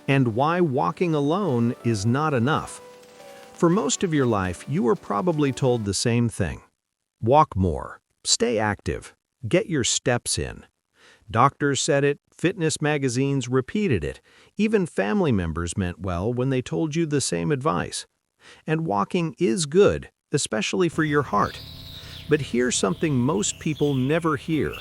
and why walking alone is not enough. For most of your life, you were probably told the same thing. Walk more, stay active, get your steps in. Doctors said it, fitness magazines repeated it, even family members meant well when they told you the same advice. And walking is good, especially for your heart. But here's something most people never hear.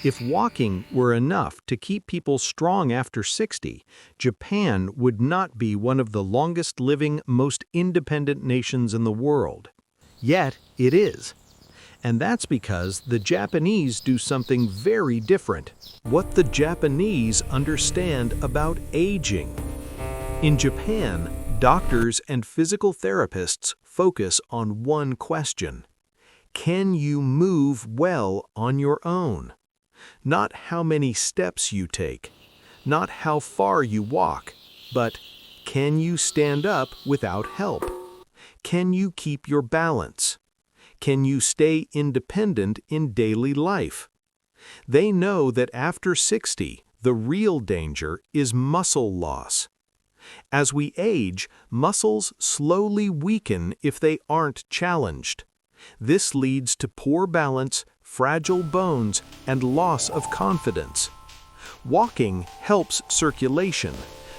If walking were enough to keep people strong after 60, Japan would not be one of the longest-living, most independent nations in the world. Yet, it is. And that's because the Japanese do something very different. What the Japanese understand about aging. In Japan, doctors and physical therapists focus on one question. Can you move well on your own? Not how many steps you take, not how far you walk, but can you stand up without help? Can you keep your balance? Can you stay independent in daily life? They know that after 60, the real danger is muscle loss. As we age, muscles slowly weaken if they aren't challenged. This leads to poor balance, fragile bones, and loss of confidence. Walking helps circulation,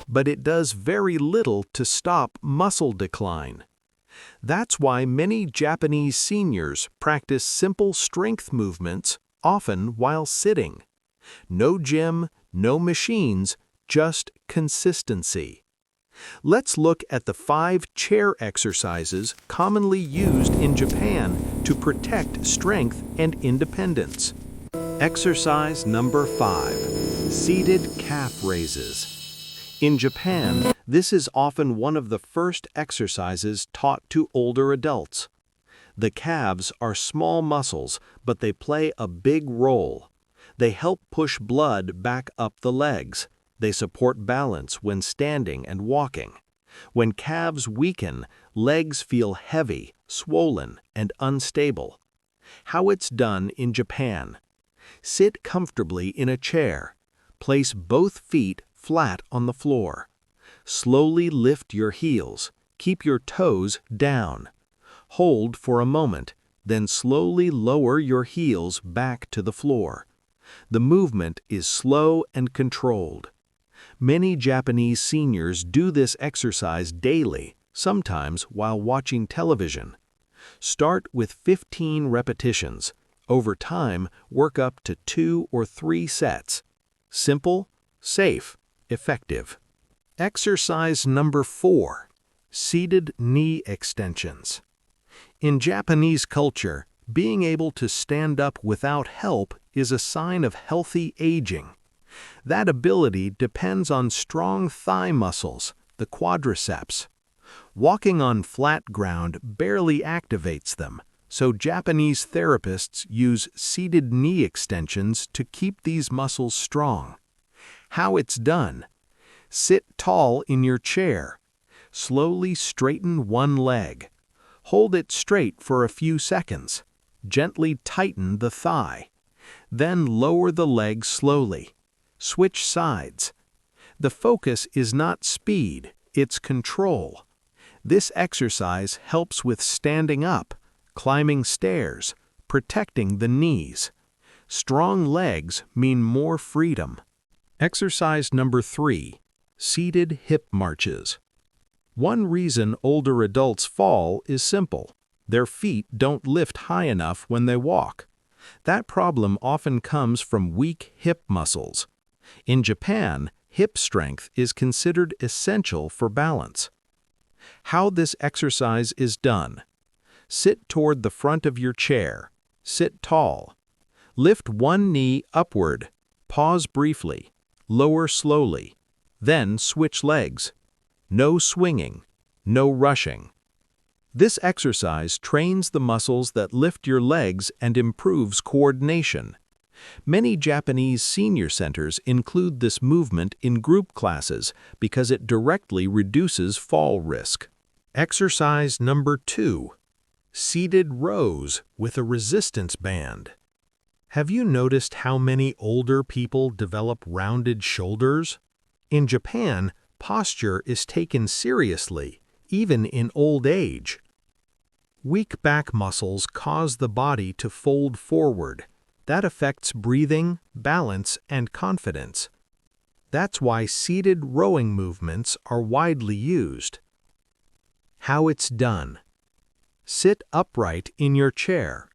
but it does very little to stop muscle decline. That's why many Japanese seniors practice simple strength movements, often while sitting. No gym, no machines, just consistency. Let's look at the 5 chair exercises commonly used in Japan to protect strength and independence. Exercise number 5. Seated calf raises. In Japan, this is often one of the first exercises taught to older adults. The calves are small muscles, but they play a big role. They help push blood back up the legs. They support balance when standing and walking. When calves weaken, legs feel heavy, swollen, and unstable. How it's done in Japan. Sit comfortably in a chair. Place both feet flat on the floor. Slowly lift your heels. Keep your toes down. Hold for a moment, then slowly lower your heels back to the floor. The movement is slow and controlled. Many Japanese seniors do this exercise daily, sometimes while watching television. Start with 15 repetitions. Over time, work up to 2 or 3 sets. Simple, safe, effective. Exercise number 4. Seated knee extensions. In Japanese culture, being able to stand up without help is a sign of healthy aging. That ability depends on strong thigh muscles, the quadriceps. Walking on flat ground barely activates them, so Japanese therapists use seated knee extensions to keep these muscles strong. How it's done. Sit tall in your chair. Slowly straighten one leg. Hold it straight for a few seconds. Gently tighten the thigh. Then lower the leg slowly. Switch sides. The focus is not speed, it's control. This exercise helps with standing up, climbing stairs, protecting the knees. Strong legs mean more freedom. Exercise number 3. Seated hip marches. One reason older adults fall is simple. Their feet don't lift high enough when they walk. That problem often comes from weak hip muscles. In Japan, hip strength is considered essential for balance. How this exercise is done. Sit toward the front of your chair. Sit tall. Lift one knee upward. Pause briefly. Lower slowly. Then switch legs. No swinging. No rushing. This exercise trains the muscles that lift your legs and improves coordination. Many Japanese senior centers include this movement in group classes because it directly reduces fall risk. Exercise number 2. Seated rows with a resistance band. Have you noticed how many older people develop rounded shoulders? In Japan, Posture is taken seriously, even in old age. Weak back muscles cause the body to fold forward. That affects breathing, balance, and confidence. That's why seated rowing movements are widely used. How it's done. Sit upright in your chair.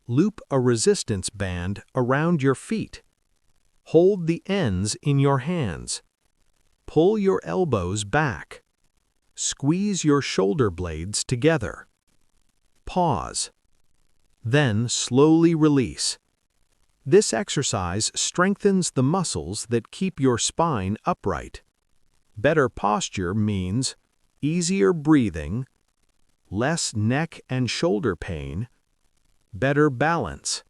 Loop a resistance band around your feet. Hold the ends in your hands. Pull your elbows back. Squeeze your shoulder blades together. Pause. Then slowly release. This exercise strengthens the muscles that keep your spine upright. Better posture means easier breathing, less neck and shoulder pain, better balance.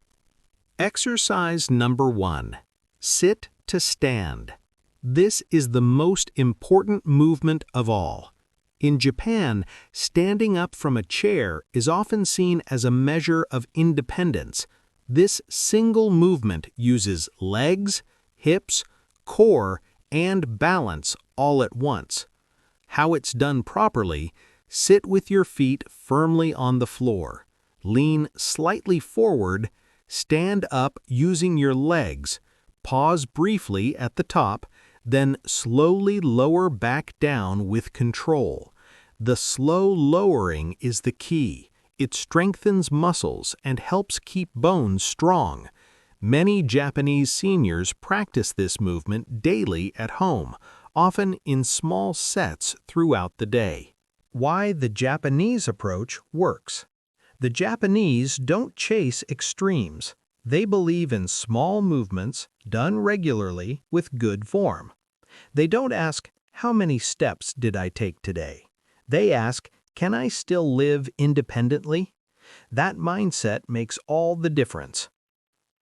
Exercise number 1. Sit to stand. This is the most important movement of all. In Japan, standing up from a chair is often seen as a measure of independence. This single movement uses legs, hips, core, and balance all at once. How it's done properly: sit with your feet firmly on the floor. Lean slightly forward, stand up using your legs, pause briefly at the top, then slowly lower back down with control. The slow lowering is the key. It strengthens muscles and helps keep bones strong. Many Japanese seniors practice this movement daily at home, often in small sets throughout the day. Why the Japanese approach works. The Japanese don't chase extremes. They believe in small movements done regularly with good form. They don't ask, "How many steps did I take today?" They ask, "Can I still live independently?" That mindset makes all the difference.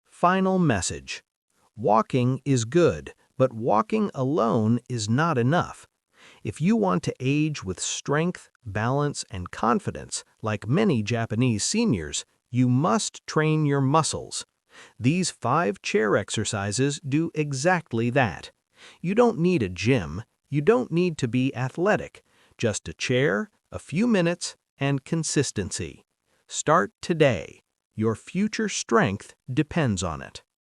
Final message. Walking is good, but walking alone is not enough. If you want to age with strength, balance, and confidence, like many Japanese seniors, you must train your muscles. These 5 chair exercises do exactly that. You don't need a gym. You don't need to be athletic. Just a chair, a few minutes, and consistency. Start today. Your future strength depends on it.